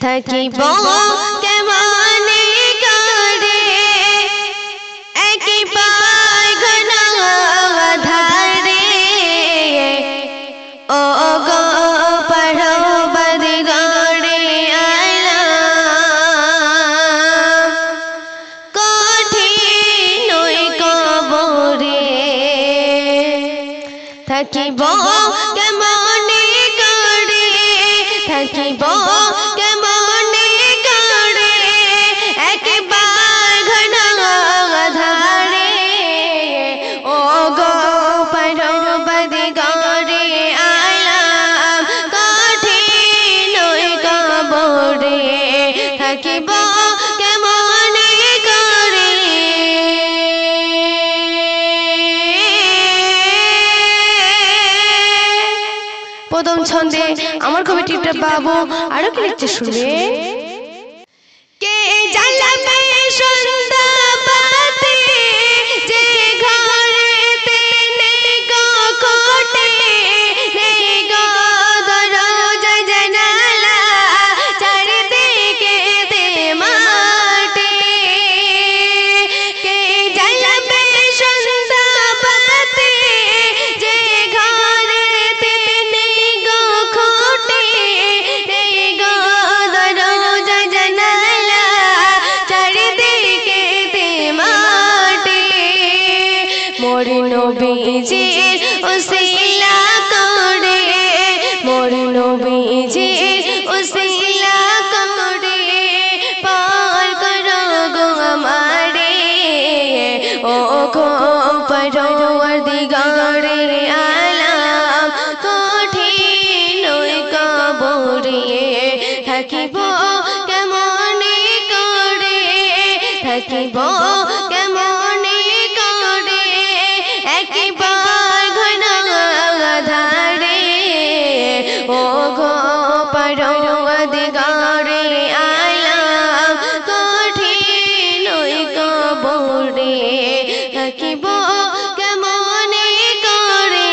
থাকিব কেমনে করে একবার ঘন ধারে ও গো পরবদিগারে আলাম কঠিন কবরে থাকিব কেমনে করে থাকিব কেমনে করে একবার ঘন ধারে ও গো পরবদিগারে আলাম কঠিন কবরে থাকিব কেমনে করে প্রথম ছন্দে আমার কবিটিটা বাবু আরো কি লিখতে শুনবে কে জ্বালাবে সন্ধ্যা বাতি যে ঘরেতে নেই গো কোটে নেই গো দরজা জানালা চারিদিকে দে মাটি কে জ্বালাবে সন্ধ্যা বাতি যে ঘরেতে নেই গো কোটে নেই গো দরজা জানালা চারিদিকে দে মাটি মোর নবীজির উসিলা করে মোর নবীজির উসিলা করে পার করো গো আমারে ও গো পরবদিগারে আলাম কঠিন কবরে থাকিব কেমনে করে থাকিব কেমনে করে একবার ঘন ধারে ও গো পরবদিগারে আলাম কঠিন কবরে থাকিব কেমনে করে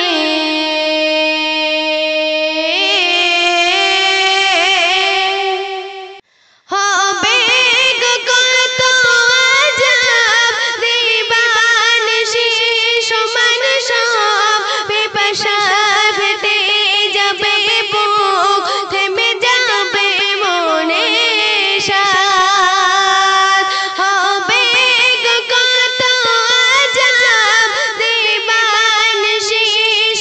হবে গো কত আযাব দিবানিশি সমান সব পিপাসা ফেটে যাবে বুক থেমে যাবে মনের সাথ হবে গো কত আযাব দিবানিশি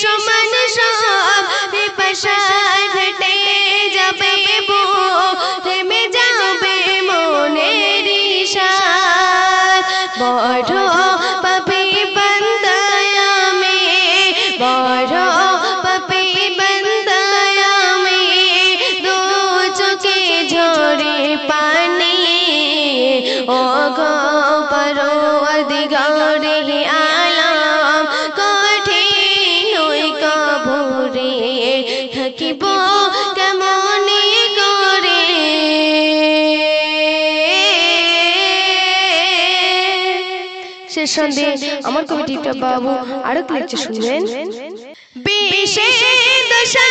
সমান সব পিপাসা ফেটে যাবে বুক থেমে যাবে মনের সাথ বড় পাপী বান্দা আমি বড় পাপী বান্দা আমি দু চোখে ঝরে পানি ও গো পরবদিগারে আলাম কঠিন কবরে থাকিব কেমনে করে শেষ সন্ধে আমার কবিটিটা বাবু আরো কি লিখতে শুনবেন বিশেষ দশা